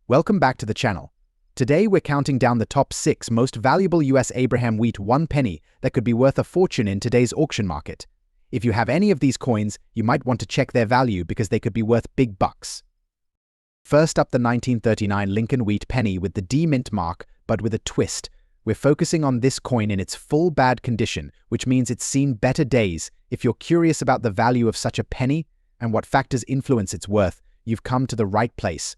Welcome back to the channel. Today we're counting down the top 6 most valuable US Abraham Wheat 1 penny that could be worth a fortune in today's auction market. If you have any of these coins, you might want to check their value because they could be worth big bucks. First up, the 1939 Lincoln Wheat penny with the D mint mark, but with a twist. We're focusing on this coin in its full bad condition, which means it's seen better days. If you're curious about the value of such a penny and what factors influence its worth, you've come to the right place.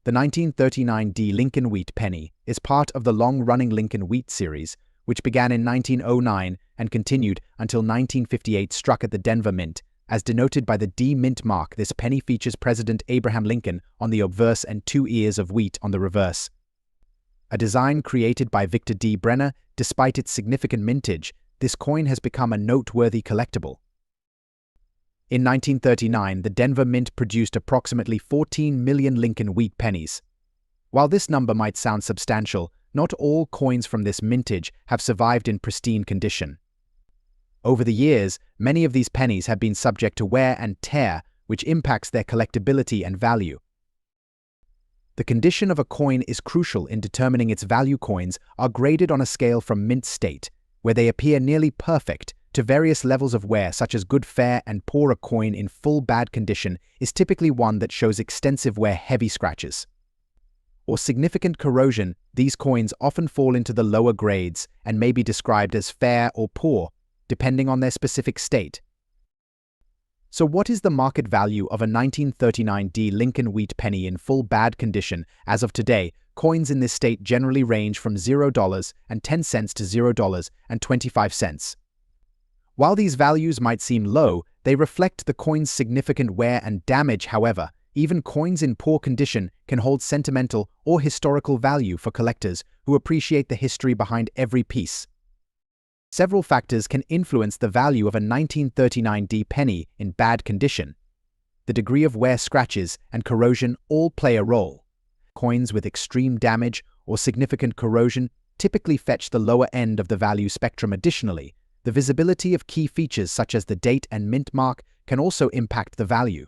The 1939 D Lincoln Wheat penny is part of the long-running Lincoln Wheat series, which began in 1909 and continued until 1958 struck at the Denver Mint. As denoted by the D mint mark, this penny features President Abraham Lincoln on the obverse and 2 ears of wheat on the reverse. A design created by Victor D. Brenner, despite its significant mintage, this coin has become a noteworthy collectible. In 1939, the Denver Mint produced approximately 14 million Lincoln Wheat pennies. While this number might sound substantial, not all coins from this mintage have survived in pristine condition. Over the years, many of these pennies have been subject to wear and tear, which impacts their collectability and value. The condition of a coin is crucial in determining its value. Coins are graded on a scale from mint state, where they appear nearly perfect, to various levels of wear such as good, fair, and poor. A coin in full bad condition is typically one that shows extensive wear, heavy scratches, or significant corrosion. These coins often fall into the lower grades and may be described as fair or poor, depending on their specific state. So what is the market value of a 1939 D Lincoln Wheat penny in full bad condition? As of today, coins in this state generally range from $0.10 to $0.25. While these values might seem low, they reflect the coin's significant wear and damage. However, even coins in poor condition can hold sentimental or historical value for collectors who appreciate the history behind every piece. Several factors can influence the value of a 1939 D penny in bad condition. The degree of wear, scratches, and corrosion all play a role. Coins with extreme damage or significant corrosion typically fetch the lower end of the value spectrum. Additionally, the visibility of key features such as the date and mint mark can also impact the value.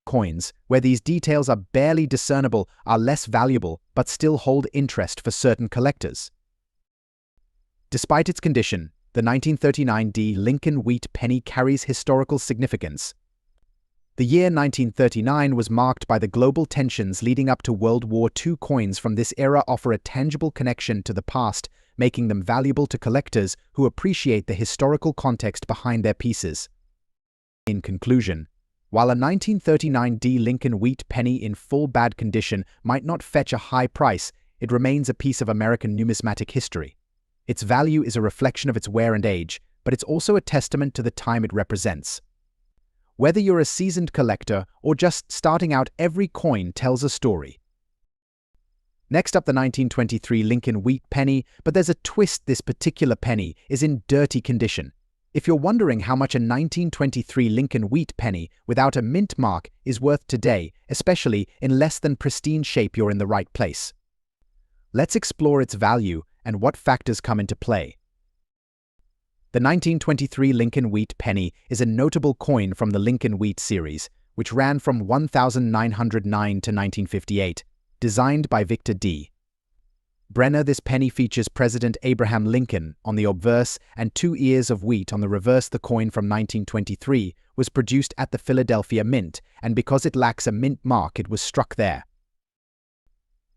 Coins where these details are barely discernible are less valuable but still hold interest for certain collectors. Despite its condition, the 1939 D Lincoln Wheat penny carries historical significance. The year 1939 was marked by the global tensions leading up to World War II. Coins from this era offer a tangible connection to the past, making them valuable to collectors who appreciate the historical context behind their pieces. In conclusion, while a 1939 D Lincoln Wheat penny in full bad condition might not fetch a high price, it remains a piece of American numismatic history. Its value is a reflection of its wear and age, but it's also a testament to the time it represents. Whether you're a seasoned collector or just starting out, every coin tells a story. Next up, the 1923 Lincoln Wheat penny, but there's a twist. This particular penny is in dirty condition. If you're wondering how much a 1923 Lincoln Wheat penny without a mint mark is worth today, especially in less than pristine shape, you're in the right place. Let's explore its value and what factors come into play. The 1923 Lincoln Wheat penny is a notable coin from the Lincoln Wheat series, which ran from 1909 to 1958. Designed by Victor D. Brenner, this penny features President Abraham Lincoln on the obverse and 2 ears of wheat on the reverse. The coin from 1923 was produced at the Philadelphia Mint, and because it lacks a mint mark, it was struck there.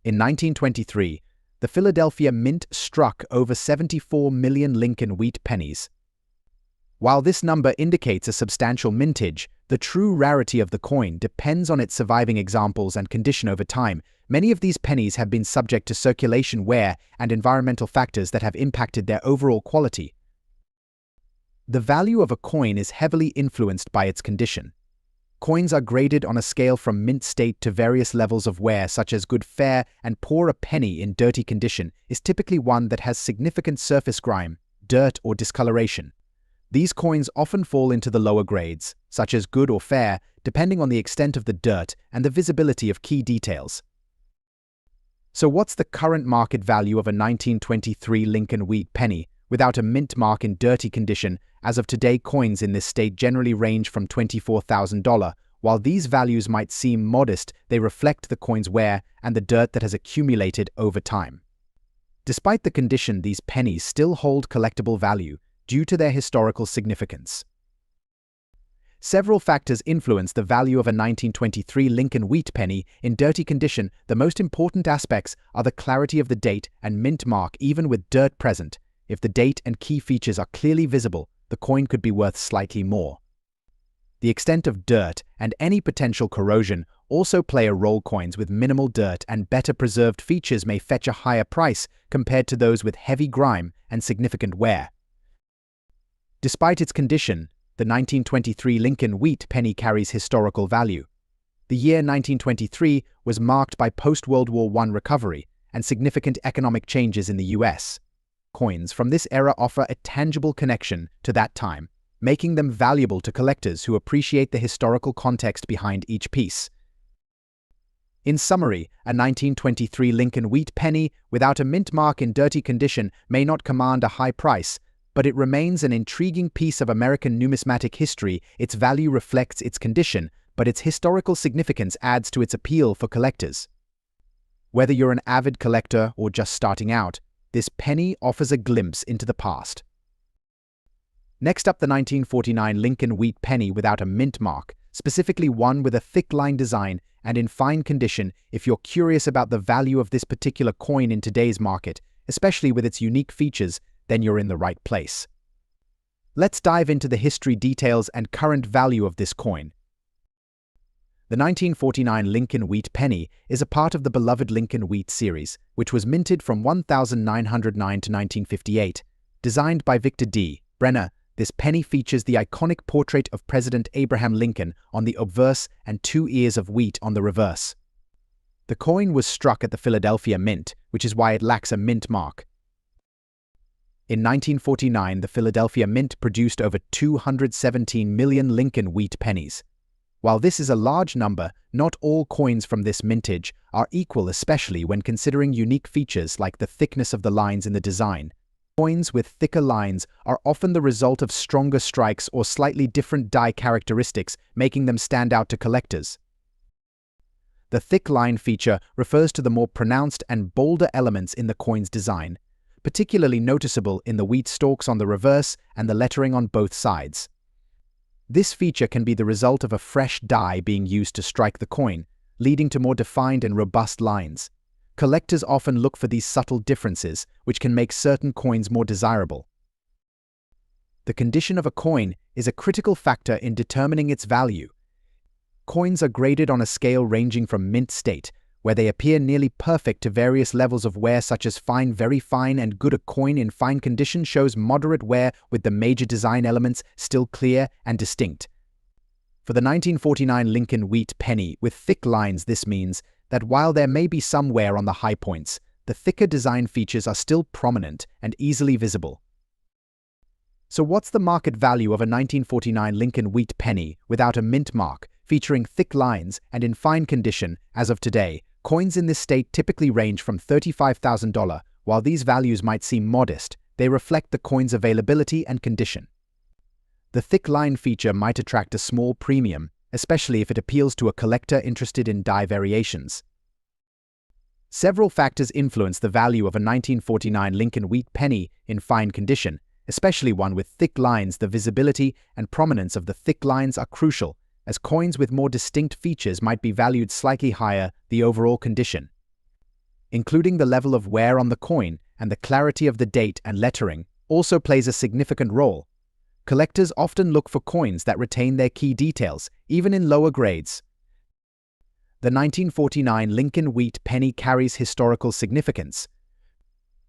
In 1923, the Philadelphia Mint struck over 74 million Lincoln Wheat pennies. While this number indicates a substantial mintage, the true rarity of the coin depends on its surviving examples and condition over time. Many of these pennies have been subject to circulation, wear, and environmental factors that have impacted their overall quality. The value of a coin is heavily influenced by its condition. Coins are graded on a scale from mint state to various levels of wear such as good, fair, and poor. A penny in dirty condition is typically one that has significant surface grime, dirt, or discoloration. These coins often fall into the lower grades, such as good or fair, depending on the extent of the dirt and the visibility of key details. So what's the current market value of a 1923 Lincoln Wheat penny without a mint mark in dirty condition? As of today, coins in this state generally range from $24,000 While these values might seem modest, they reflect the coin's wear and the dirt that has accumulated over time. Despite the condition, these pennies still hold collectible value due to their historical significance. Several factors influence the value of a 1923 Lincoln wheat penny in dirty condition. The most important aspects are the clarity of the date and mint mark. Even with dirt present, if the date and key features are clearly visible, the coin could be worth slightly more. The extent of dirt and any potential corrosion also play a role. Coins with minimal dirt and better preserved features may fetch a higher price compared to those with heavy grime and significant wear. Despite its condition, the 1923 Lincoln wheat penny carries historical value. The year 1923 was marked by post-World War I recovery and significant economic changes in the US. Coins from this era offer a tangible connection to that time, making them valuable to collectors who appreciate the historical context behind each piece. In summary, a 1923 Lincoln wheat penny without a mint mark in dirty condition may not command a high price, but it remains an intriguing piece of American numismatic history. Its value reflects its condition, but its historical significance adds to its appeal for collectors. Whether you're an avid collector or just starting out, this penny offers a glimpse into the past. Next up, the 1949 Lincoln wheat penny without a mint mark, specifically one with a thick line design and in fine condition. If you're curious about the value of this particular coin in today's market, especially with its unique features, then you're in the right place. Let's dive into the history, details, and current value of this coin. The 1949 Lincoln wheat penny is a part of the beloved Lincoln wheat series, which was minted from 1909 to 1958. Designed by Victor D. Brenner, this penny features the iconic portrait of President Abraham Lincoln on the obverse and 2 ears of wheat on the reverse. The coin was struck at the Philadelphia Mint, which is why it lacks a mint mark. In 1949, the Philadelphia Mint produced over 217 million Lincoln wheat pennies. While this is a large number, not all coins from this mintage are equal, especially when considering unique features like the thickness of the lines in the design. Coins with thicker lines are often the result of stronger strikes or slightly different die characteristics, making them stand out to collectors. The thick line feature refers to the more pronounced and bolder elements in the coin's design, particularly noticeable in the wheat stalks on the reverse and the lettering on both sides. This feature can be the result of a fresh die being used to strike the coin, leading to more defined and robust lines. Collectors often look for these subtle differences, which can make certain coins more desirable. The condition of a coin is a critical factor in determining its value. Coins are graded on a scale ranging from mint state, where they appear nearly perfect, to various levels of wear such as fine, very fine, and good. A coin in fine condition shows moderate wear with the major design elements still clear and distinct. For the 1949 Lincoln wheat penny with thick lines, this means that while there may be some wear on the high points, the thicker design features are still prominent and easily visible. So what's the market value of a 1949 Lincoln wheat penny without a mint mark, featuring thick lines and in fine condition as of today? Coins in this state typically range from $35,000. While these values might seem modest, they reflect the coin's availability and condition. The thick line feature might attract a small premium, especially if it appeals to a collector interested in die variations. Several factors influence the value of a 1949 Lincoln wheat penny in fine condition, especially one with thick lines. The visibility and prominence of the thick lines are crucial, as coins with more distinct features might be valued slightly higher. The overall condition, including the level of wear on the coin and the clarity of the date and lettering, also plays a significant role. Collectors often look for coins that retain their key details, even in lower grades. The 1949 Lincoln wheat penny carries historical significance.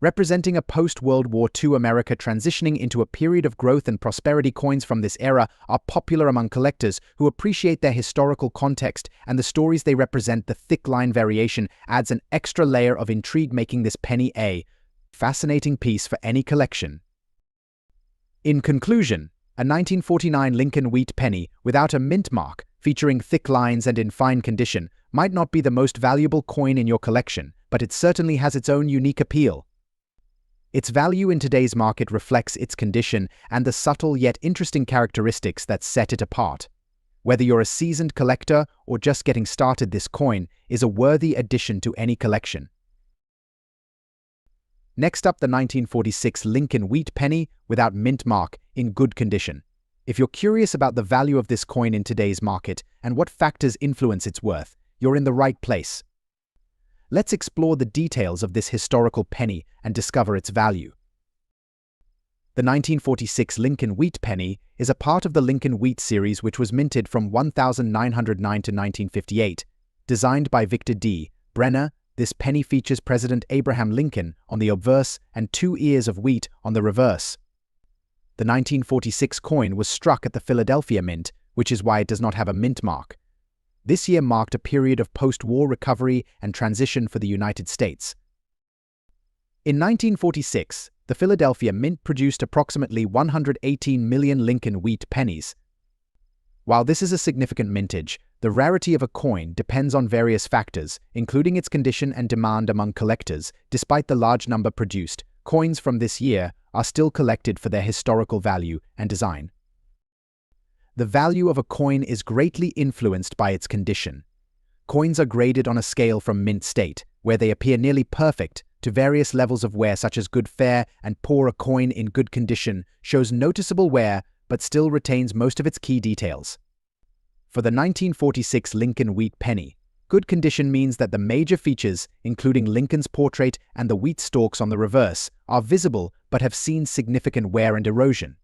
Representing a post-World War II America transitioning into a period of growth and prosperity, coins from this era are popular among collectors who appreciate their historical context and the stories they represent. The thick line variation adds an extra layer of intrigue, making this penny a fascinating piece for any collection. In conclusion, a 1949 Lincoln wheat penny without a mint mark, featuring thick lines and in fine condition, might not be the most valuable coin in your collection, but it certainly has its own unique appeal. Its value in today's market reflects its condition and the subtle yet interesting characteristics that set it apart. Whether you're a seasoned collector or just getting started, this coin is a worthy addition to any collection. Next up, the 1946 Lincoln wheat penny without mint mark in good condition. If you're curious about the value of this coin in today's market and what factors influence its worth, you're in the right place. Let's explore the details of this historical penny and discover its value. The 1946 Lincoln wheat penny is a part of the Lincoln wheat series, which was minted from 1909 to 1958. Designed by Victor D. Brenner, this penny features President Abraham Lincoln on the obverse and 2 ears of wheat on the reverse. The 1946 coin was struck at the Philadelphia Mint, which is why it does not have a mint mark. This year marked a period of post-war recovery and transition for the United States. In 1946, the Philadelphia Mint produced approximately 118 million Lincoln wheat pennies. While this is a significant mintage, the rarity of a coin depends on various factors, including its condition and demand among collectors. Despite the large number produced, coins from this year are still collected for their historical value and design. The value of a coin is greatly influenced by its condition. Coins are graded on a scale from mint state, where they appear nearly perfect, to various levels of wear such as good fair and poor. A coin in good condition shows noticeable wear but still retains most of its key details. For the 1946 Lincoln wheat penny, good condition means that the major features, including Lincoln's portrait and the wheat stalks on the reverse, are visible but have seen significant wear and erosion.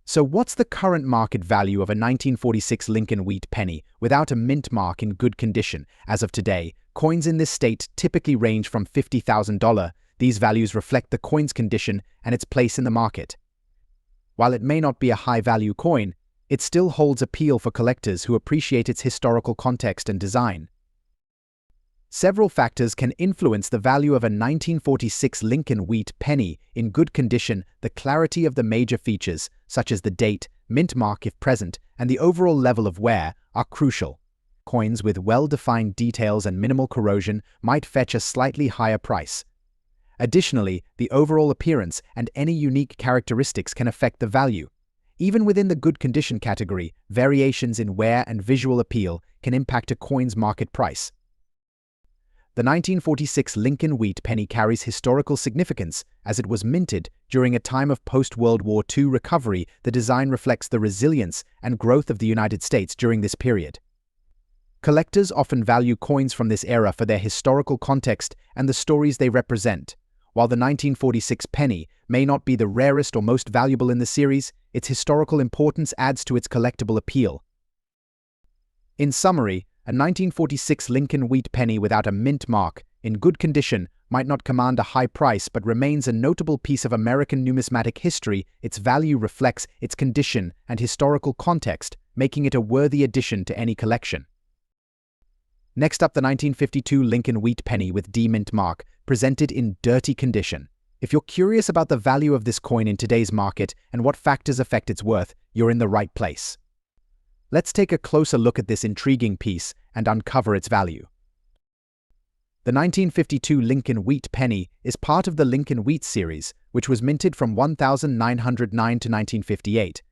So what's the current market value of a 1946 Lincoln wheat penny without a mint mark in good condition? As of today, coins in this state typically range from $50,000. These values reflect the coin's condition and its place in the market. While it may not be a high-value coin, it still holds appeal for collectors who appreciate its historical context and design. Several factors can influence the value of a 1946 Lincoln wheat penny in good condition. The clarity of the major features, such as the date, mint mark if present, and the overall level of wear, are crucial. Coins with well-defined details and minimal corrosion might fetch a slightly higher price. Additionally, the overall appearance and any unique characteristics can affect the value. Even within the good condition category, variations in wear and visual appeal can impact a coin's market price. The 1946 Lincoln wheat penny carries historical significance as it was minted during a time of post-World War II recovery. The design reflects the resilience and growth of the United States during this period. Collectors often value coins from this era for their historical context and the stories they represent. While the 1946 penny may not be the rarest or most valuable in the series, its historical importance adds to its collectible appeal. In summary, a 1946 Lincoln wheat penny without a mint mark, in good condition, might not command a high price but remains a notable piece of American numismatic history. Its value reflects its condition and historical context, making it a worthy addition to any collection. Next up, the 1952 Lincoln wheat penny with D-mint mark, presented in dirty condition. If you're curious about the value of this coin in today's market and what factors affect its worth, you're in the right place. Let's take a closer look at this intriguing piece and uncover its value. The 1952 Lincoln wheat penny is part of the Lincoln wheat series, which was minted from 1909 to 1958.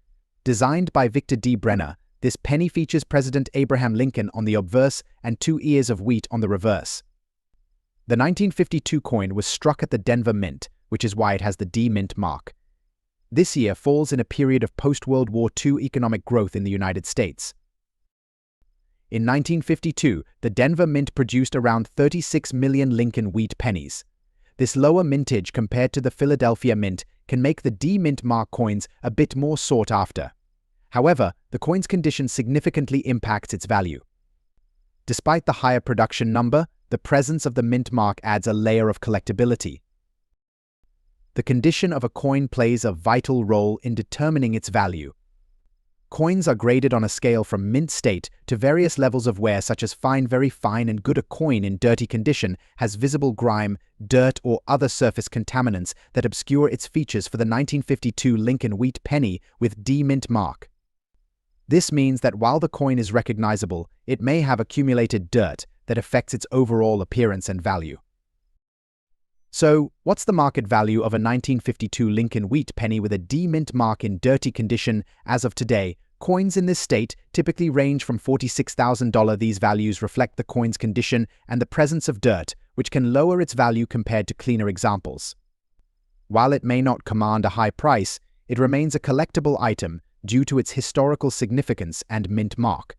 Designed by Victor D. Brenner, this penny features President Abraham Lincoln on the obverse and 2 ears of wheat on the reverse. The 1952 coin was struck at the Denver Mint, which is why it has the D-mint mark. This year falls in a period of post-World War II economic growth in the United States. In 1952, the Denver Mint produced around 36 million Lincoln wheat pennies. This lower mintage compared to the Philadelphia Mint can make the D-mint mark coins a bit more sought after. However, the coin's condition significantly impacts its value. Despite the higher production number, the presence of the mint mark adds a layer of collectability. The condition of a coin plays a vital role in determining its value. Coins are graded on a scale from mint state to various levels of wear such as fine, very fine, and good. A coin in dirty condition has visible grime, dirt, or other surface contaminants that obscure its features. For the 1952 Lincoln wheat penny with D-mint mark, this means that while the coin is recognizable, it may have accumulated dirt that affects its overall appearance and value. So, what's the market value of a 1952 Lincoln wheat penny with a D-mint mark in dirty condition as of today? Coins in this state typically range from $46,000. These values reflect the coin's condition and the presence of dirt, which can lower its value compared to cleaner examples. While it may not command a high price, it remains a collectible item due to its historical significance and mint mark.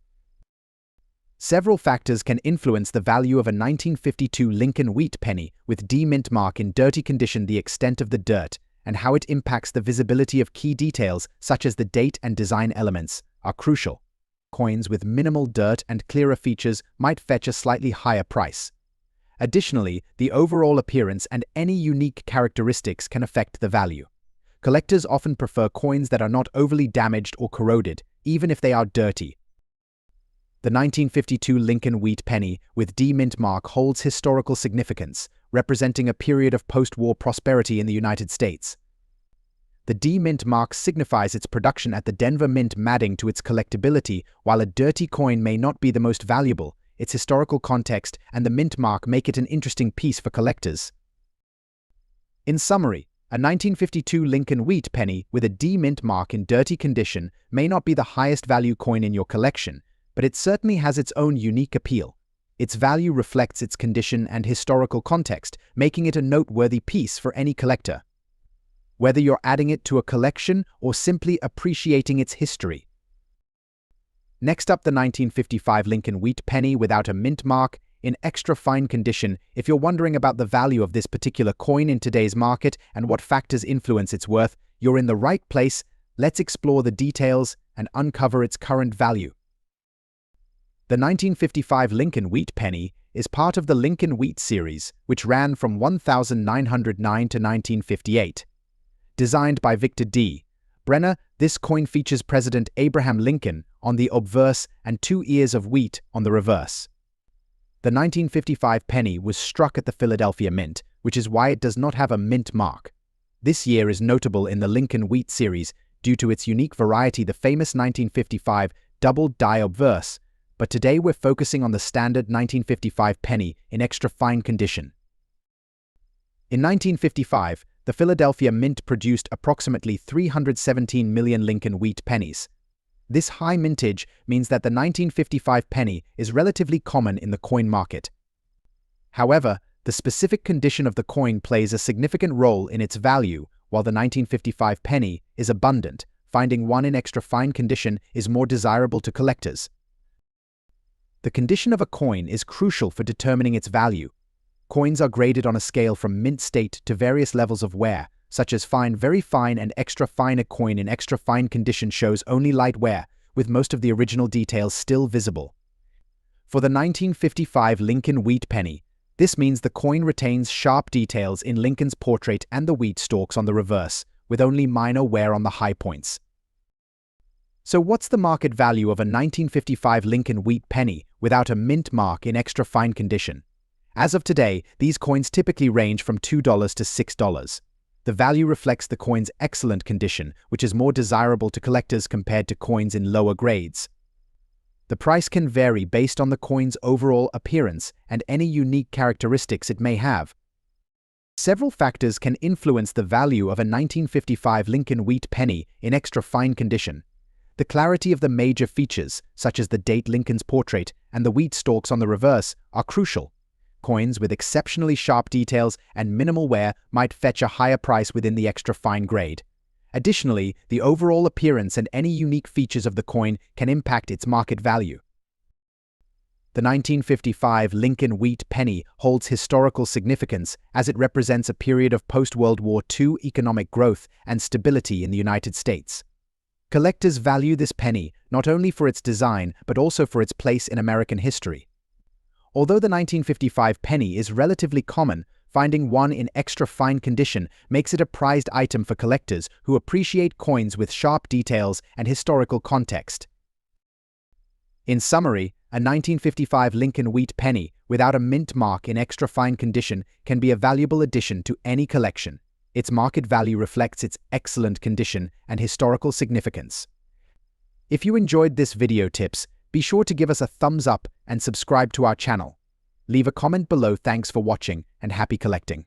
Several factors can influence the value of a 1952 Lincoln wheat penny with D mint mark in dirty condition. The extent of the dirt and how it impacts the visibility of key details such as the date and design elements are crucial. Coins with minimal dirt and clearer features might fetch a slightly higher price. Additionally, the overall appearance and any unique characteristics can affect the value. Collectors often prefer coins that are not overly damaged or corroded, even if they are dirty. The 1952 Lincoln wheat penny with D mint mark holds historical significance, representing a period of post-war prosperity in the United States. The D mint mark signifies its production at the Denver Mint, adding to its collectability. While a dirty coin may not be the most valuable, its historical context and the mint mark make it an interesting piece for collectors. In summary, a 1952 Lincoln wheat penny with a D mint mark in dirty condition may not be the highest value coin in your collection, but it certainly has its own unique appeal. Its value reflects its condition and historical context, making it a noteworthy piece for any collector. Whether you're adding it to a collection or simply appreciating its history. Next up, the 1955 Lincoln wheat penny without a mint mark in extra fine condition. If you're wondering about the value of this particular coin in today's market and what factors influence its worth, you're in the right place. Let's explore the details and uncover its current value. The 1955 Lincoln wheat penny is part of the Lincoln wheat series, which ran from 1909 to 1958. Designed by Victor D. Brenner, this coin features President Abraham Lincoln on the obverse and 2 ears of wheat on the reverse. The 1955 penny was struck at the Philadelphia Mint, which is why it does not have a mint mark. This year is notable in the Lincoln wheat series due to its unique variety, the famous 1955 double die obverse, but today we're focusing on the standard 1955 penny in extra fine condition. In 1955, the Philadelphia Mint produced approximately 317 million Lincoln wheat pennies. This high mintage means that the 1955 penny is relatively common in the coin market. However, the specific condition of the coin plays a significant role in its value. While the 1955 penny is abundant, finding one in extra fine condition is more desirable to collectors. The condition of a coin is crucial for determining its value. Coins are graded on a scale from mint state to various levels of wear, such as fine, very fine, and extra fine. A coin in extra fine condition shows only light wear, with most of the original details still visible. For the 1955 Lincoln wheat penny, this means the coin retains sharp details in Lincoln's portrait and the wheat stalks on the reverse, with only minor wear on the high points. So what's the market value of a 1955 Lincoln wheat penny without a mint mark in extra fine condition? As of today, these coins typically range from $2 to $6. The value reflects the coin's excellent condition, which is more desirable to collectors compared to coins in lower grades. The price can vary based on the coin's overall appearance and any unique characteristics it may have. Several factors can influence the value of a 1955 Lincoln wheat penny in extra fine condition. The clarity of the major features, such as the date, Lincoln's portrait, and the wheat stalks on the reverse, are crucial. Coins with exceptionally sharp details and minimal wear might fetch a higher price within the extra fine grade. Additionally, the overall appearance and any unique features of the coin can impact its market value. The 1955 Lincoln wheat penny holds historical significance as it represents a period of post-World War II economic growth and stability in the United States. Collectors value this penny not only for its design but also for its place in American history. Although the 1955 penny is relatively common, finding one in extra fine condition makes it a prized item for collectors who appreciate coins with sharp details and historical context. In summary, a 1955 Lincoln wheat penny without a mint mark in extra fine condition can be a valuable addition to any collection. Its market value reflects its excellent condition and historical significance. If you enjoyed this video tips, be sure to give us a thumbs up and subscribe to our channel. Leave a comment below. Thanks for watching and happy collecting.